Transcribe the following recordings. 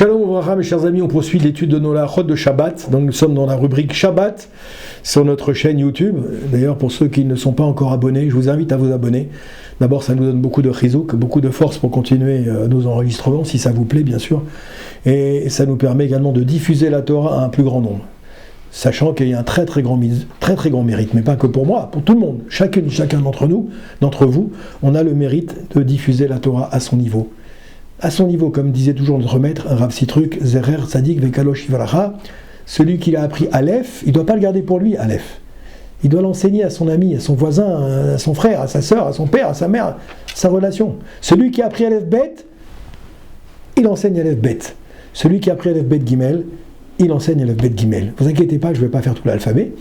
Shalom Ouvracha, mes chers amis, on poursuit l'étude de nos halachot de Shabbat. Donc nous sommes dans la rubrique Shabbat sur notre chaîne YouTube. D'ailleurs, pour ceux qui ne sont pas encore abonnés, je vous invite à vous abonner. D'abord, ça nous donne beaucoup de chizouk, beaucoup de force pour continuer nos enregistrements, si ça vous plaît, bien sûr. Et ça nous permet également de diffuser la Torah à un plus grand nombre. Sachant qu'il y a un très très grand mérite, mais pas que pour moi, pour tout le monde. Chacun d'entre vous, on a le mérite de diffuser la Torah à son niveau. À son niveau, comme disait toujours notre maître, Rav Sitruk, Zerer Tzadik Vekalosh Ivalacha, celui qui a appris Aleph, il ne doit pas le garder pour lui, Aleph. Il doit l'enseigner à son ami, à son voisin, à son frère, à sa sœur, à son père, à sa mère, sa relation. Celui qui a appris Aleph Bet, il enseigne Aleph Bet. Celui qui a appris Aleph Bet Gimel, il enseigne Aleph Bet Gimel. Ne vous inquiétez pas, je ne vais pas faire tout l'alphabet,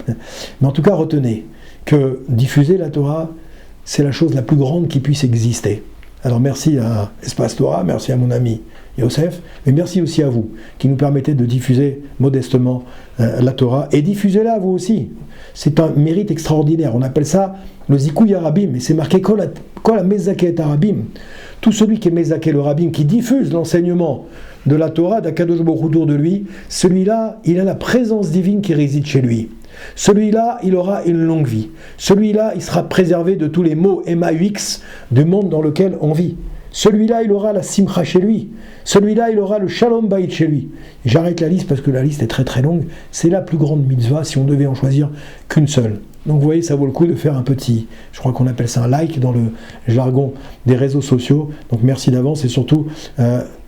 mais en tout cas, retenez que diffuser la Torah, c'est la chose la plus grande qui puisse exister. Alors merci à Espace Torah, merci à mon ami Yosef, mais merci aussi à vous qui nous permettez de diffuser modestement la Torah, et diffusez-la vous aussi. C'est un mérite extraordinaire, on appelle ça le Zikouy Arabim, et c'est marqué Kol HaMezaké Arabim. Tout celui qui est Mezaké le Rabim, qui diffuse l'enseignement de la Torah, d'Akadosh Baruch Hu autour de lui, celui-là, il a la présence divine qui réside chez lui. Celui-là, il aura une longue vie. Celui-là, il sera préservé de tous les maux MAUX du monde dans lequel on vit. Celui-là, il aura la simcha chez lui. Celui-là, il aura le shalom bayit chez lui. J'arrête la liste parce que la liste est très très longue. C'est la plus grande mitzvah si on devait en choisir qu'une seule. Donc vous voyez, ça vaut le coup de faire un petit, je crois qu'on appelle ça un like dans le jargon des réseaux sociaux. Donc merci d'avance et surtout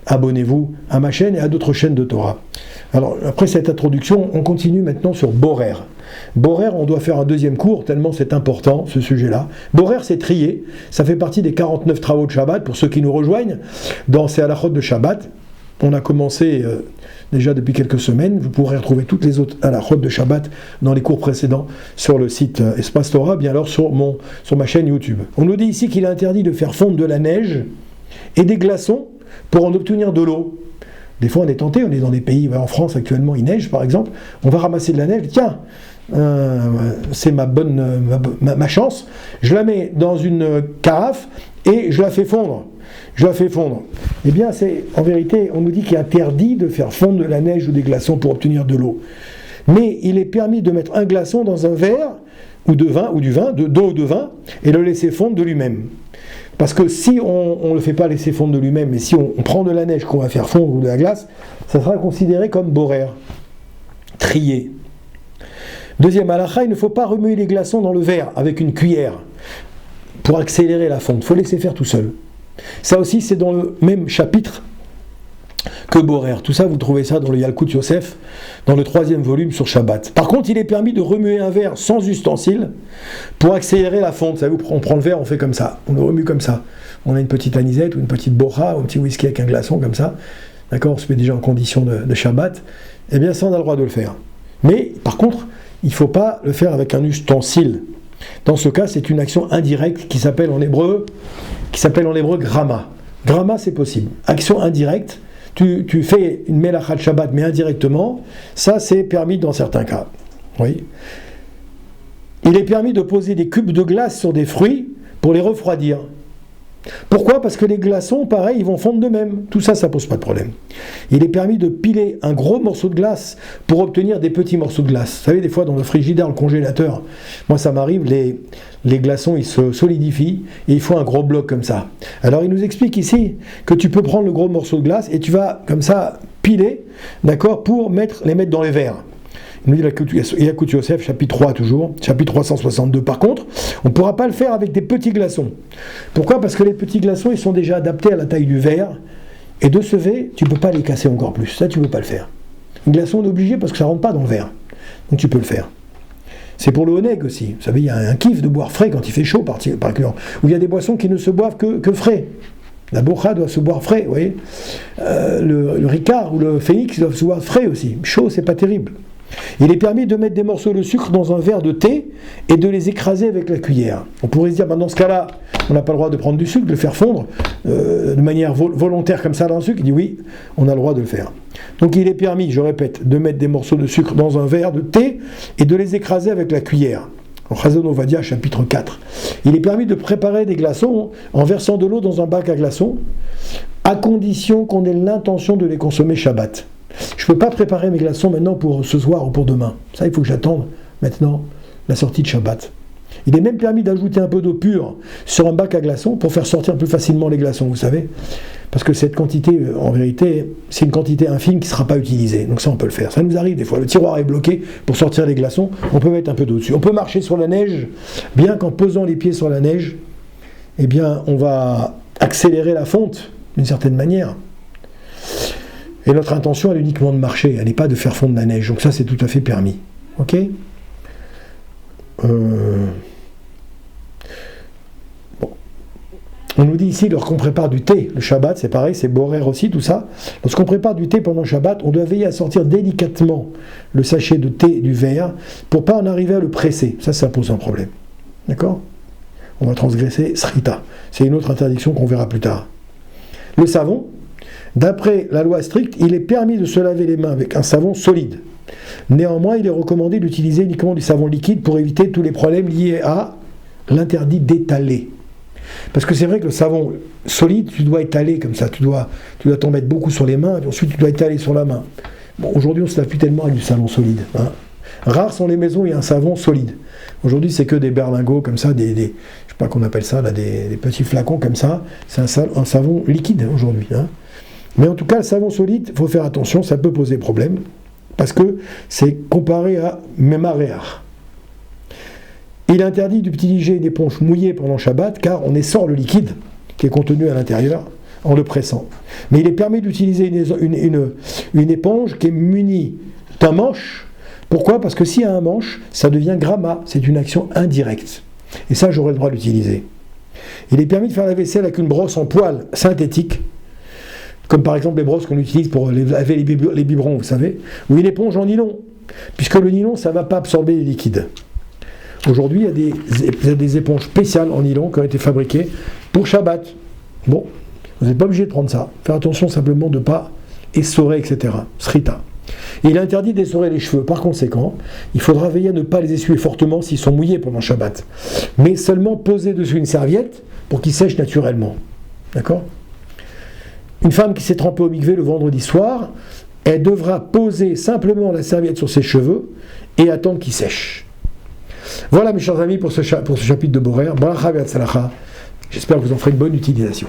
abonnez-vous à ma chaîne et à d'autres chaînes de Torah. Alors après cette introduction, on continue maintenant sur Borer. Borer, on doit faire un deuxième cours, tellement c'est important ce sujet-là. Borer, c'est trier, ça fait partie des 49 travaux de Shabbat, pour ceux qui nous rejoignent, dans ces halachot de Shabbat. On a commencé déjà depuis quelques semaines, vous pourrez retrouver toutes les autres halachot de Shabbat dans les cours précédents sur le site Espace Torah, bien alors sur ma chaîne YouTube. On nous dit ici qu'il est interdit de faire fondre de la neige et des glaçons pour en obtenir de l'eau. Des fois on est tenté, on est dans des pays, en France actuellement il neige par exemple, on va ramasser de la neige, tiens, c'est ma chance, je la mets dans une carafe et je la fais fondre. Eh bien, en vérité, on nous dit qu'il est interdit de faire fondre de la neige ou des glaçons pour obtenir de l'eau. Mais il est permis de mettre un glaçon dans un verre, ou de vin, ou d'eau ou de vin, et le laisser fondre de lui-même. Parce que si on ne le fait pas laisser fondre de lui-même, mais si on prend de la neige qu'on va faire fondre ou de la glace, ça sera considéré comme borer, trier. Deuxième halakha, il ne faut pas remuer les glaçons dans le verre avec une cuillère pour accélérer la fonte. Il faut laisser faire tout seul. Ça aussi, c'est dans le même chapitre que Borer. Tout ça, vous trouvez ça dans le Yalkut Yosef, dans le 3e volume sur Shabbat. Par contre, il est permis de remuer un verre sans ustensile pour accélérer la fonte. Vous savez, on prend le verre, on fait comme ça, on le remue comme ça. On a une petite anisette ou une petite bocha ou un petit whisky avec un glaçon comme ça. D'accord, on se met déjà en condition de Shabbat. Eh bien, ça, on a le droit de le faire. Mais, par contre, il ne faut pas le faire avec un ustensile. Dans ce cas, c'est une action indirecte qui s'appelle en hébreu gramma. Gramma, c'est possible. Action indirecte, tu fais une melachat Shabbat, mais indirectement, ça c'est permis dans certains cas. Oui. Il est permis de poser des cubes de glace sur des fruits pour les refroidir. Pourquoi ? Parce que les glaçons, pareil, ils vont fondre d'eux-mêmes. Tout ça, ça pose pas de problème. Il est permis de piler un gros morceau de glace pour obtenir des petits morceaux de glace. Vous savez, des fois, dans le frigidaire, le congélateur, moi, ça m'arrive, les glaçons, ils se solidifient et il faut un gros bloc comme ça. Alors, il nous explique ici que tu peux prendre le gros morceau de glace et tu vas, comme ça, piler, d'accord, pour les mettre dans les verres. Il nous dit Yalkut Yosef, chapitre 3 toujours, chapitre 362. Par contre, on ne pourra pas le faire avec des petits glaçons. Pourquoi ? Parce que les petits glaçons, ils sont déjà adaptés à la taille du verre, et de ce fait, tu ne peux pas les casser encore plus. Ça, tu ne peux pas le faire. Un glaçon, on est obligé parce que ça ne rentre pas dans le verre. Donc tu peux le faire. C'est pour le honeg aussi. Vous savez, il y a un kiff de boire frais quand il fait chaud, particulièrement. Ou il y a des boissons qui ne se boivent que frais. La bocha doit se boire frais, vous voyez. Le Ricard ou le Phoenix doivent se boire frais aussi. Chaud, c'est pas terrible. Il est permis de mettre des morceaux de sucre dans un verre de thé et de les écraser avec la cuillère. On pourrait se dire, dans ce cas-là, on n'a pas le droit de prendre du sucre, de le faire fondre de manière volontaire comme ça dans le sucre. Il dit oui, on a le droit de le faire. Donc il est permis, je répète, de mettre des morceaux de sucre dans un verre de thé et de les écraser avec la cuillère. En Chazon Ovadia, chapitre 4. Il est permis de préparer des glaçons en versant de l'eau dans un bac à glaçons, à condition qu'on ait l'intention de les consommer Shabbat. Je ne peux pas préparer mes glaçons maintenant pour ce soir ou pour demain. Ça, il faut que j'attende maintenant la sortie de Shabbat. Il est même permis d'ajouter un peu d'eau pure sur un bac à glaçons pour faire sortir plus facilement les glaçons, vous savez. Parce que cette quantité, en vérité, c'est une quantité infime qui ne sera pas utilisée. Donc ça, on peut le faire. Ça nous arrive des fois. Le tiroir est bloqué pour sortir les glaçons. On peut mettre un peu d'eau dessus. On peut marcher sur la neige, bien qu'en posant les pieds sur la neige, eh bien, on va accélérer la fonte, d'une certaine manière. Et notre intention, elle est uniquement de marcher. Elle n'est pas de faire fondre la neige. Donc ça, c'est tout à fait permis. Ok ? On nous dit ici, lorsqu'on prépare du thé, le Shabbat, c'est pareil, c'est borer aussi, tout ça. Lorsqu'on prépare du thé pendant le Shabbat, on doit veiller à sortir délicatement le sachet de thé du verre pour ne pas en arriver à le presser. Ça pose un problème. D'accord ? On va transgresser Srita. C'est une autre interdiction qu'on verra plus tard. Le savon, d'après la loi stricte, il est permis de se laver les mains avec un savon solide. Néanmoins, il est recommandé d'utiliser uniquement du savon liquide pour éviter tous les problèmes liés à l'interdit d'étaler. Parce que c'est vrai que le savon solide, tu dois étaler comme ça, tu dois t'en mettre beaucoup sur les mains, et ensuite tu dois étaler sur la main. Bon, aujourd'hui, on ne se lave plus tellement avec du savon solide. Hein. Rares sont les maisons où il y a un savon solide. Aujourd'hui, c'est que des berlingots comme ça, je ne sais pas qu'on appelle ça, là, des petits flacons comme ça. C'est un savon liquide aujourd'hui. Hein. Mais en tout cas, le savon solide, il faut faire attention, ça peut poser problème, parce que c'est comparé à Memaréar. Il est interdit d'utiliser une éponge mouillée pendant Shabbat, car on essore le liquide qui est contenu à l'intérieur en le pressant. Mais il est permis d'utiliser une éponge qui est munie d'un manche. Pourquoi ? Parce que s'il y a un manche, ça devient gramma, c'est une action indirecte. Et ça, j'aurai le droit d'utiliser. Il est permis de faire la vaisselle avec une brosse en poil synthétique, comme par exemple les brosses qu'on utilise pour laver les biberons, vous savez, ou une éponge en nylon, puisque le nylon, ça ne va pas absorber les liquides. Aujourd'hui, il y a des éponges spéciales en nylon qui ont été fabriquées pour Shabbat. Bon, vous n'êtes pas obligé de prendre ça. Faire attention simplement de ne pas essorer, etc. Srita. Et il est interdit d'essorer les cheveux. Par conséquent, il faudra veiller à ne pas les essuyer fortement s'ils sont mouillés pendant Shabbat. Mais seulement poser dessus une serviette pour qu'ils sèchent naturellement. D'accord ? Une femme qui s'est trempée au mikvé le vendredi soir, elle devra poser simplement la serviette sur ses cheveux et attendre qu'ils sèchent. Voilà mes chers amis pour ce chapitre de Borer. J'espère que vous en ferez une bonne utilisation.